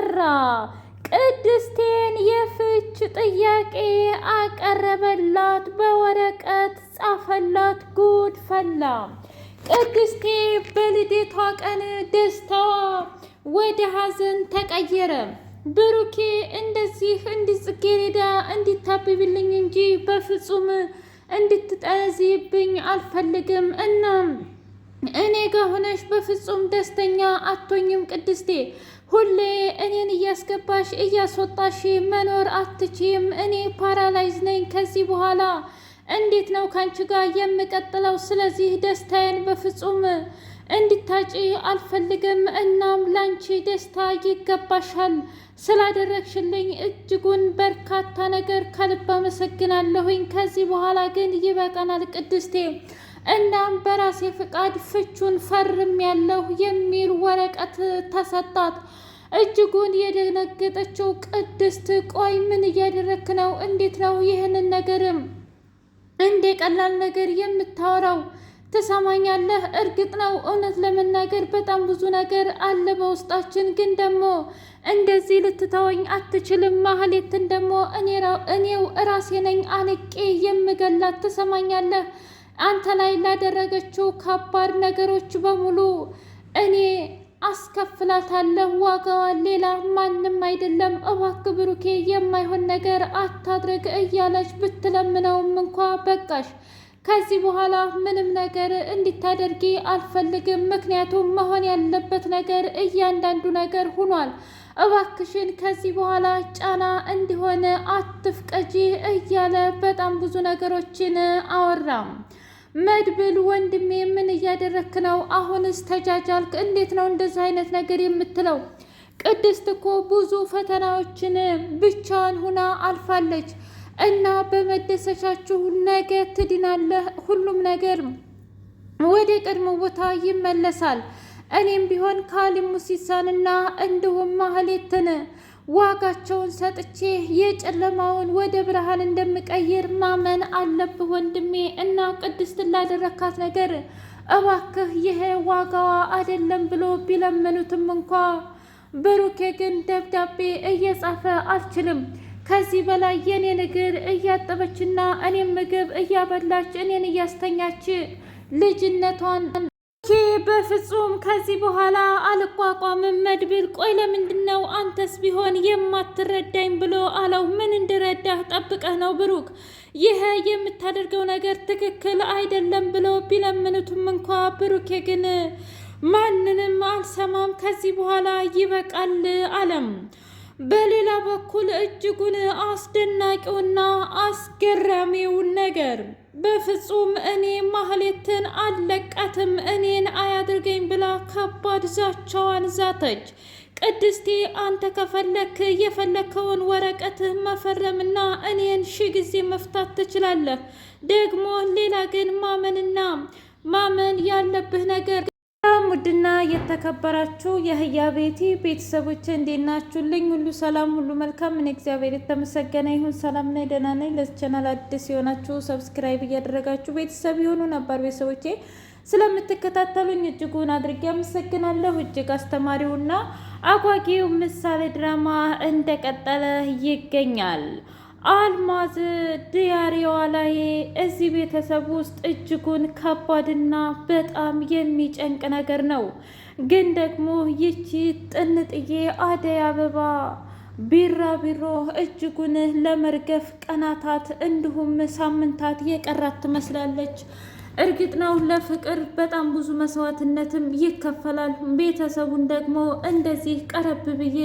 ጠራ። ቅድስቴን የፍች ጥያቄ አቀረበላት፣ በወረቀት ጻፈላት። ጉድ ፈላ። ቅድስቴ በልደቷ ቀን ደስታዋ ወደ ሀዘን ተቀየረ። ብሩኬ እንደዚህ ጽጌረዳ እንዲታብብልኝ እንጂ በፍጹም እንድትጠዚብኝ አልፈልግም። እና እኔ ጋር ሆነሽ በፍጹም ደስተኛ አትሆኝም ቅድስቴ። ሁሌ እኔን እያስገባሽ እያስወጣሽ መኖር አትችይም። እኔ ፓራላይዝ ነኝ። ከዚህ በኋላ እንዴት ነው ካንቺ ጋር የምቀጥለው? ስለዚህ ደስታዬን በፍጹም እንድታጪ አልፈልግም። እናም ላንቺ ደስታ ይገባሻል። ስላደረግሽልኝ እጅጉን በርካታ ነገር ከልብ አመሰግናለሁኝ። ከዚህ በኋላ ግን ይበቃናል ቅድስቴ። እናም በራሴ ፍቃድ ፍቹን ፈርም ያለሁ የሚል ወረቀት ተሰጣት። እጅጉን የደነገጠችው ቅድስት ቆይ ምን እያደረክ ነው? እንዴት ነው ይህንን ነገርም እንደ ቀላል ነገር የምታወራው? ትሰማኛለህ? እርግጥ ነው እውነት ለመናገር በጣም ብዙ ነገር አለ በውስጣችን፣ ግን ደግሞ እንደዚህ ልትተወኝ አትችልም። ማህሌትን ደግሞ እኔው እራሴ ነኝ አንቄ የምገላት። ትሰማኛለህ? አንተ ላይ ላደረገችው ከባድ ነገሮች በሙሉ እኔ አስከፍላታለሁ ዋጋዋን፣ ሌላ ማንም አይደለም። እባክህ ብሩኬ የማይሆን ነገር አታድርግ እያለች ብትለምነውም እንኳ በቃሽ፣ ከዚህ በኋላ ምንም ነገር እንድታደርጊ አልፈልግም። ምክንያቱም መሆን ያለበት ነገር እያንዳንዱ ነገር ሆኗል። እባክሽን ከዚህ በኋላ ጫና እንዲሆን አትፍቀጂ እያለ በጣም ብዙ ነገሮችን አወራም። መድብል ወንድሜ ምን እያደረክ ነው? አሁንስ ተጃጃልክ? እንዴት ነው እንደዚህ አይነት ነገር የምትለው? ቅድስት እኮ ብዙ ፈተናዎችን ብቻዋን ሁና አልፋለች እና በመደሰቻችሁ ነገ ትድናለህ። ሁሉም ነገር ወደ ቀድሞ ቦታ ይመለሳል። እኔም ቢሆን ካሊብ ሙሲሳንና እንዲሁም ማህሌትን ዋጋቸውን ሰጥቼ የጨለማውን ወደ ብርሃን እንደምቀይር ማመን አለብህ ወንድሜ። እና ቅድስትን ላደረካት ነገር እባክህ ይሄ ዋጋዋ አይደለም ብሎ ቢለምኑትም እንኳ ብሩኬ ግን ደብዳቤ እየጻፈ አልችልም፣ ከዚህ በላይ የኔን እግር እያጠበችና እኔም ምግብ እያበላች እኔን እያስተኛች ልጅነቷን በፍጹም ከዚህ በኋላ አልቋቋምም። መድብል ቆይ ለምንድን ነው አንተስ ቢሆን የማትረዳኝ ብሎ አለው። ምን እንድረዳህ ጠብቀህ ነው ብሩክ? ይሄ የምታደርገው ነገር ትክክል አይደለም ብሎ ቢለምኑትም እንኳ ብሩኬ ግን ማንንም አልሰማም፣ ከዚህ በኋላ ይበቃል አለም። በሌላ በኩል እጅጉን አስደናቂውና አስገራሚው ነገር በፍጹም እኔ ማህሌትን አልለቃትም፣ እኔን አያድርገኝ ብላ ከባድ ዛቻዋን ዛተች። ቅድስቴ አንተ ከፈለክ የፈለከውን ወረቀት መፈረምና እኔን ሺ ጊዜ መፍታት ትችላለህ። ደግሞ ሌላ ግን ማመን ያለብህ ነገር ውድና የተከበራችሁ የህያ ቤቲ ቤተሰቦች እንዴት ናችሁልኝ? ሁሉ ሰላም፣ ሁሉ መልካም። እኔ እግዚአብሔር የተመሰገነ ይሁን ሰላም ነኝ፣ ደህና ነኝ። ለዚህ ቻናል አዲስ የሆናችሁ ሰብስክራይብ እያደረጋችሁ ቤተሰብ የሆኑ ነባር ቤተሰቦቼ ስለምትከታተሉኝ እጅጉን አድርጌ አመሰግናለሁ። እጅግ አስተማሪውና አጓጊው ምሳሌ ድራማ እንደቀጠለ ይገኛል። አልማዝ ዲያሪዋ ላይ እዚህ ቤተሰብ ውስጥ እጅጉን ከባድና በጣም የሚጨንቅ ነገር ነው። ግን ደግሞ ይቺ ጥንጥዬ አደይ አበባ ቢራቢሮ እጅጉን ለመርገፍ ቀናታት እንዲሁም ሳምንታት የቀራት ትመስላለች። እርግጥ ነው ለፍቅር በጣም ብዙ መስዋዕትነትም ይከፈላል። ቤተሰቡን ደግሞ እንደዚህ ቀረብ ብዬ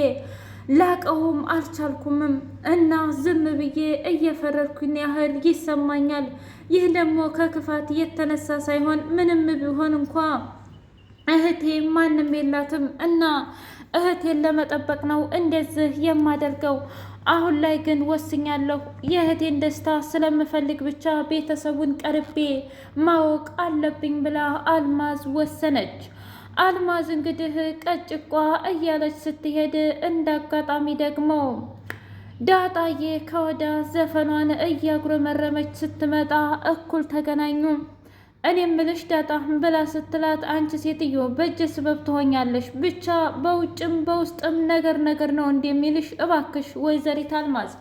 ላቀውም አልቻልኩምም እና ዝም ብዬ እየፈረድኩኝ ያህል ይሰማኛል። ይህ ደግሞ ከክፋት የተነሳ ሳይሆን ምንም ቢሆን እንኳ እህቴ ማንም የላትም እና እህቴን ለመጠበቅ ነው እንደዚህ የማደርገው። አሁን ላይ ግን ወስኛለሁ። የእህቴን ደስታ ስለምፈልግ ብቻ ቤተሰቡን ቀርቤ ማወቅ አለብኝ ብላ አልማዝ ወሰነች። አልማዝ እንግዲህ ቀጭቋ እያለች ስትሄድ እንዳጋጣሚ ደግሞ ዳጣዬ ከወዳ ዘፈኗን እያጉረመረመች ስትመጣ እኩል ተገናኙ። እኔ ምልሽ ዳጣ ብላ ስትላት፣ አንቺ ሴትዮ በእጅ ስበብ ትሆኛለሽ፣ ብቻ በውጭም በውስጥም ነገር ነው እንደሚልሽ እባክሽ ወይዘሪት አልማዝ፣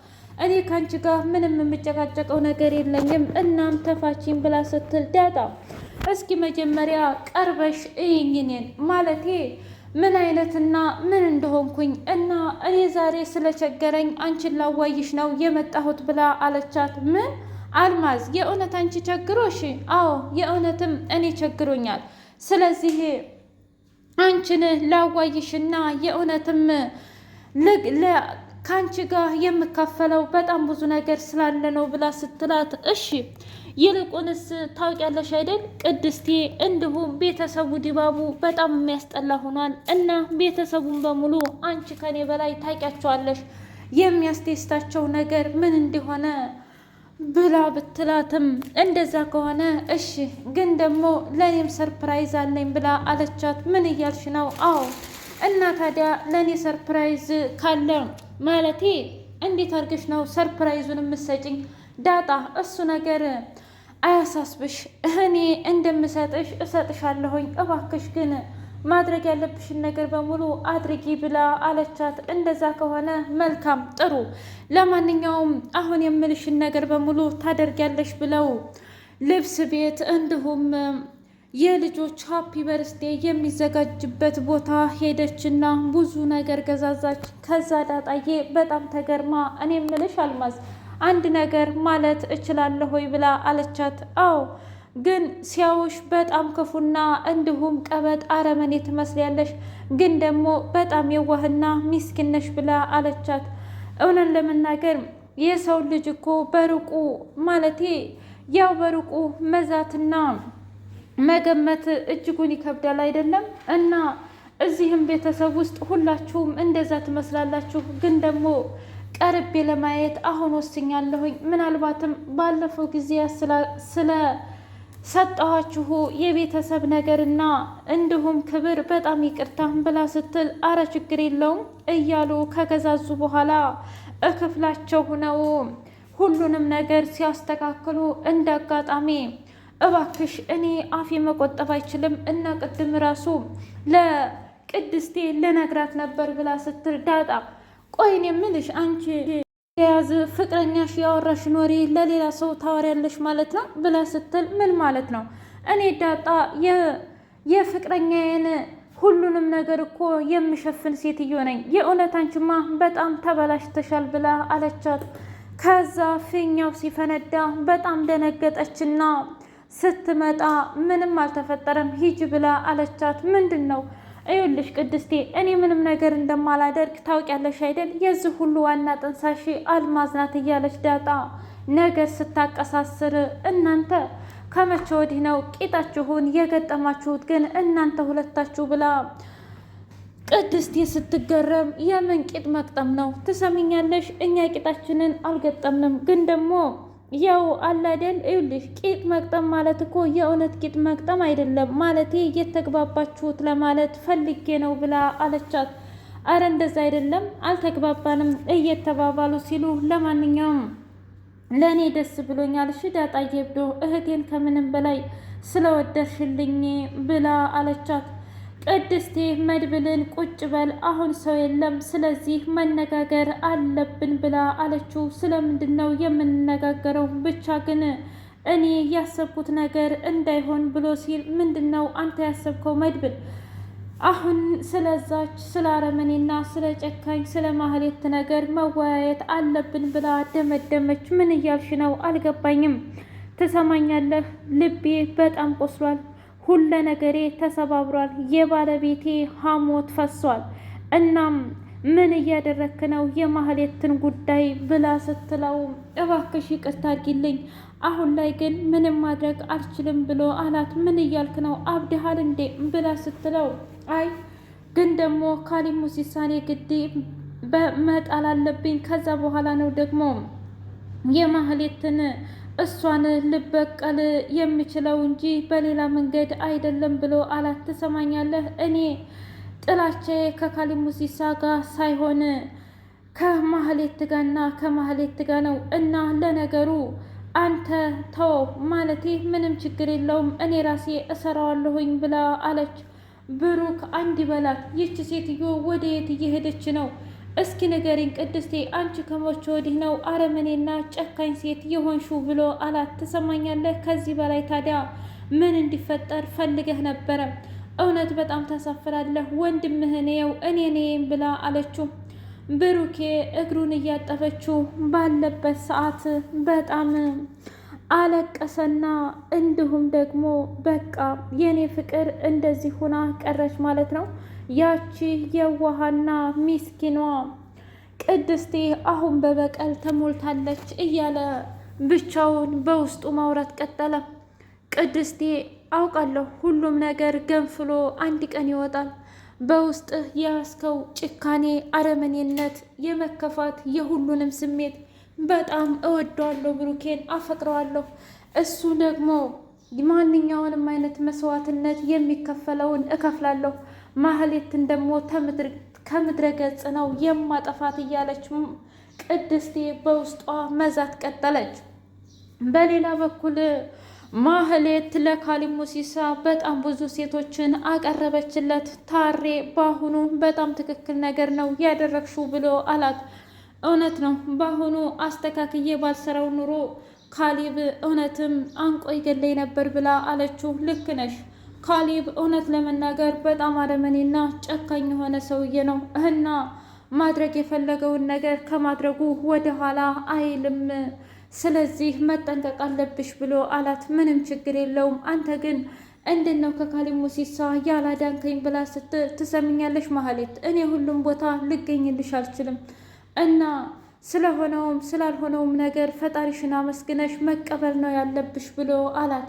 እኔ ከአንቺ ጋር ምንም የምጨቃጨቀው ነገር የለኝም፣ እናም ተፋቺኝ ብላ ስትል፣ ዳጣ እስኪ መጀመሪያ ቀርበሽ እይኝ እኔን ማለቴ ምን አይነትና ምን እንደሆንኩኝ እና እኔ ዛሬ ስለቸገረኝ አንቺን ላዋይሽ ነው የመጣሁት ብላ አለቻት። ምን አልማዝ የእውነት አንቺ ቸግሮሽ? አዎ የእውነትም እኔ ቸግሮኛል። ስለዚህ አንቺን ላዋይሽና የእውነትም ከአንቺ ጋር የምካፈለው በጣም ብዙ ነገር ስላለ ነው ብላ ስትላት፣ እሺ ይልቁንስ ታውቂያለሽ አይደል ቅድስቴ፣ እንዲሁም ቤተሰቡ ድባቡ በጣም የሚያስጠላ ሆኗል እና ቤተሰቡን በሙሉ አንቺ ከኔ በላይ ታውቂያቸዋለሽ የሚያስደስታቸው ነገር ምን እንደሆነ ብላ ብትላትም፣ እንደዛ ከሆነ እሺ ግን ደግሞ ለእኔም ሰርፕራይዝ አለኝ ብላ አለቻት። ምን እያልሽ ነው? አዎ እና ታዲያ ለእኔ ሰርፕራይዝ ካለ ማለቴ እንዴት አድርገሽ ነው ሰርፕራይዙን የምትሰጭኝ? ዳጣ እሱ ነገር አያሳስብሽ፣ እኔ እንደምሰጥሽ እሰጥሻለሁኝ። እባክሽ ግን ማድረግ ያለብሽን ነገር በሙሉ አድርጊ ብላ አለቻት። እንደዛ ከሆነ መልካም ጥሩ፣ ለማንኛውም አሁን የምልሽን ነገር በሙሉ ታደርጊያለሽ ብለው ልብስ ቤት እንዲሁም የልጆች ሀፒ በርስዴ የሚዘጋጅበት ቦታ ሄደችና ብዙ ነገር ገዛዛች። ከዛ ዳጣዬ በጣም ተገርማ እኔ የምልሽ አልማዝ አንድ ነገር ማለት እችላለሁ ሆይ ብላ አለቻት። አዎ ግን ሲያዩሽ በጣም ክፉና እንዲሁም ቀበጥ አረመኔ ትመስያለሽ፣ ግን ደግሞ በጣም የዋህና ሚስኪን ነሽ ብላ አለቻት። እውነት ለመናገር የሰው ልጅ እኮ በሩቁ ማለቴ ያው በሩቁ መዛትና መገመት እጅጉን ይከብዳል አይደለም? እና እዚህም ቤተሰብ ውስጥ ሁላችሁም እንደዛ ትመስላላችሁ፣ ግን ደግሞ ቀርቤ ለማየት አሁን ወስኛለሁኝ። ምናልባትም ባለፈው ጊዜ ስለ ሰጠኋችሁ የቤተሰብ ነገርና እንዲሁም ክብር በጣም ይቅርታ ብላ ስትል፣ አረ ችግር የለውም እያሉ ከገዛዙ በኋላ እክፍላቸው ሁነው ሁሉንም ነገር ሲያስተካክሉ እንደ አጋጣሚ እባክሽ እኔ አፌ መቆጠብ አይችልም እና ቅድም ራሱ ለቅድስቴ ልነግራት ነበር ብላ ስትል፣ ዳጣ ቆይን የምልሽ አንቺ የያዝ ፍቅረኛሽ ያወራሽ ኖሪ ለሌላ ሰው ታወሪያለሽ ማለት ነው ብላ ስትል፣ ምን ማለት ነው? እኔ ዳጣ የፍቅረኛዬን ሁሉንም ነገር እኮ የምሸፍን ሴትዮ ነኝ። የእውነት አንቺማ በጣም ተበላሽተሻል ብላ አለቻት። ከዛ ፊኛው ሲፈነዳ በጣም ደነገጠችና ስትመጣ ምንም አልተፈጠረም ሂጅ ብላ አለቻት። ምንድን ነው? እዩልሽ ቅድስቴ እኔ ምንም ነገር እንደማላደርግ ታውቂያለሽ አይደል? የዚህ ሁሉ ዋና ጥንሳሽ አልማዝ ናት እያለች ዳጣ ነገር ስታቀሳስር፣ እናንተ ከመቼ ወዲህ ነው ቂጣችሁን የገጠማችሁት ግን እናንተ ሁለታችሁ ብላ ቅድስቴ ስትገረም፣ የምን ቂጥ መቅጠም ነው? ትሰሚኛለሽ እኛ ቂጣችንን አልገጠምንም፣ ግን ደግሞ ያው አላደል ይኸውልሽ ቂጥ መቅጠም ማለት እኮ የእውነት ቂጥ መቅጠም አይደለም ማለቴ እየተግባባችሁት ለማለት ፈልጌ ነው ብላ አለቻት። አረ እንደዛ አይደለም አልተግባባንም እየተባባሉ ሲሉ፣ ለማንኛውም ለእኔ ደስ ብሎኛል። እሺ ዳጣዬ ብዶ እህቴን ከምንም በላይ ስለወደድሽልኝ ብላ አለቻት። ቅድስቴ መድብልን ቁጭ በል አሁን ሰው የለም ስለዚህ መነጋገር አለብን ብላ አለችው። ስለምንድን ነው የምንነጋገረው? ብቻ ግን እኔ ያሰብኩት ነገር እንዳይሆን ብሎ ሲል፣ ምንድን ነው አንተ ያሰብከው መድብል? አሁን ስለዛች ስለ አረመኔና ስለ ጨካኝ ስለ ማህሌት ነገር መወያየት አለብን ብላ ደመደመች። ምን እያልሽ ነው? አልገባኝም። ትሰማኛለህ? ልቤ በጣም ቆስሏል። ሁለ ነገሬ ተሰባብሯል። የባለቤቴ ሐሞት ፈሷል። እናም ምን እያደረክ ነው የማህሌትን ጉዳይ ብላ ስትለው፣ እባክሽ ይቅርታ አድርጊልኝ፣ አሁን ላይ ግን ምንም ማድረግ አልችልም ብሎ አላት። ምን እያልክ ነው? አብድሃል እንዴ ብላ ስትለው፣ አይ ግን ደግሞ ካሊሙ ሲሳኔ ግዴ በመጣል አለብኝ። ከዛ በኋላ ነው ደግሞ የማህሌትን እሷን ልበቀል የምችለው እንጂ በሌላ መንገድ አይደለም ብሎ አላት። ትሰማኛለህ? እኔ ጥላቻዬ ከካሊሙ ሲሳ ጋር ሳይሆን ከማህሌት ጋርና ከማህሌት ጋር ነው። እና ለነገሩ አንተ ተወው ማለቴ ምንም ችግር የለውም እኔ ራሴ እሰራዋለሁኝ ብላ አለች። ብሩክ አንድ በላት ይች ሴትዮ ወደ የት እየሄደች ነው? እስኪ ንገሪኝ ቅድስቴ፣ አንቺ ከመቼ ወዲህ ነው አረመኔና ጨካኝ ሴት የሆንሽው? ብሎ አላት። ትሰማኛለህ? ከዚህ በላይ ታዲያ ምን እንዲፈጠር ፈልገህ ነበረ? እውነት በጣም ታሳፍራለህ። ወንድምህን የው እኔ ነኝ ብላ አለችው። ብሩኬ እግሩን እያጠበችው ባለበት ሰዓት በጣም አለቀሰና እንዲሁም ደግሞ በቃ የኔ ፍቅር እንደዚህ ሁና ቀረች ማለት ነው። ያቺ የዋሃና ሚስኪኗ ቅድስቴ አሁን በበቀል ተሞልታለች እያለ ብቻውን በውስጡ ማውራት ቀጠለ። ቅድስቴ አውቃለሁ ሁሉም ነገር ገንፍሎ አንድ ቀን ይወጣል። በውስጥህ የያዝከው ጭካኔ፣ አረመኔነት፣ የመከፋት የሁሉንም ስሜት በጣም እወደዋለሁ። ብሩኬን አፈቅረዋለሁ። እሱ ደግሞ ማንኛውንም አይነት መስዋዕትነት የሚከፈለውን እከፍላለሁ። ማህሌትን ደግሞ ከምድረ ገጽ ነው የማጠፋት እያለች ቅድስቴ በውስጧ መዛት ቀጠለች። በሌላ በኩል ማህሌት ለካሊብ ሙሲሳ በጣም ብዙ ሴቶችን አቀረበችለት። ታሬ በአሁኑ በጣም ትክክል ነገር ነው ያደረግሽው ብሎ አላት። እውነት ነው፣ በአሁኑ አስተካክዬ ባልሰራው ኑሮ ካሊብ እውነትም አንቆ ይገለኝ ነበር ብላ አለችው። ልክ ነሽ ካሊብ እውነት ለመናገር በጣም አረመኔና ጨካኝ የሆነ ሰውዬ ነው እና ማድረግ የፈለገውን ነገር ከማድረጉ ወደ ኋላ አይልም። ስለዚህ መጠንቀቅ አለብሽ ብሎ አላት። ምንም ችግር የለውም። አንተ ግን እንዴት ነው ከካሊብ ሙሲሳ ያላዳንከኝ ብላ ስትል፣ ትሰምኛለሽ ማህሌት፣ እኔ ሁሉም ቦታ ልገኝልሽ አልችልም እና ስለሆነውም ስላልሆነውም ነገር ፈጣሪሽን አመስግነሽ መቀበል ነው ያለብሽ ብሎ አላት።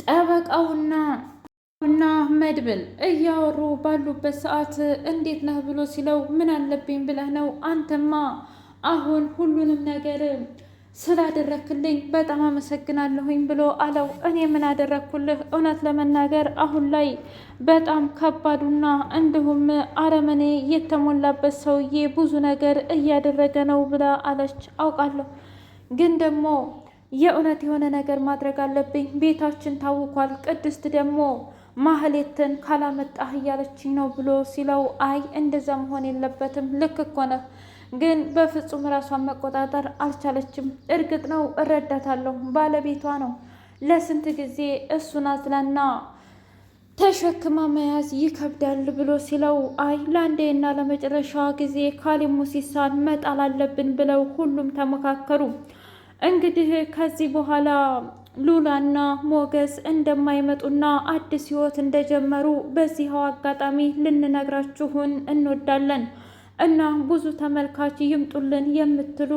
ጠበቃውና መድብል እያወሩ ባሉበት ሰዓት እንዴት ነህ ብሎ ሲለው፣ ምን አለብኝ ብለህ ነው? አንተማ አሁን ሁሉንም ነገር ስላደረክልኝ በጣም አመሰግናለሁኝ ብሎ አለው። እኔ ምን አደረግኩልህ? እውነት ለመናገር አሁን ላይ በጣም ከባዱና እንዲሁም አረመኔ የተሞላበት ሰውዬ ብዙ ነገር እያደረገ ነው ብላ አለች። አውቃለሁ፣ ግን ደግሞ የእውነት የሆነ ነገር ማድረግ አለብኝ። ቤታችን ታውኳል። ቅድስት ደግሞ ማህሌትን ካላመጣህ እያለችኝ ነው ብሎ ሲለው፣ አይ እንደዛ መሆን የለበትም። ልክ እኮ ነህ፣ ግን በፍጹም ራሷን መቆጣጠር አልቻለችም። እርግጥ ነው እረዳታለሁ፣ ባለቤቷ ነው። ለስንት ጊዜ እሱን አዝላና ተሸክማ መያዝ ይከብዳል ብሎ ሲለው፣ አይ ለአንዴና ለመጨረሻ ጊዜ ካሊብ ሙሲሳን መጣል አለብን ብለው ሁሉም ተመካከሩ። እንግዲህ ከዚህ በኋላ ሉላና ሞገስ እንደማይመጡና አዲስ ህይወት እንደጀመሩ በዚህው አጋጣሚ ልንነግራችሁን እንወዳለን እና ብዙ ተመልካች ይምጡልን የምትሉ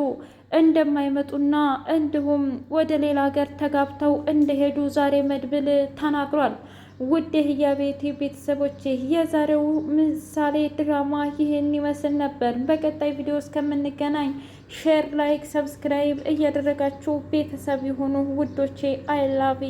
እንደማይመጡና እንዲሁም ወደ ሌላ ሀገር ተጋብተው እንደሄዱ ዛሬ መድብል ተናግሯል። ውድ የህያቤቴ ቤተሰቦቼ የዛሬው ምሳሌ ድራማ ይህን ይመስል ነበር። በቀጣይ ቪዲዮ እስከምንገናኝ ሼር፣ ላይክ፣ ሰብስክራይብ እያደረጋችሁ ቤተሰብ የሆኑ ውዶቼ አይ ላቭ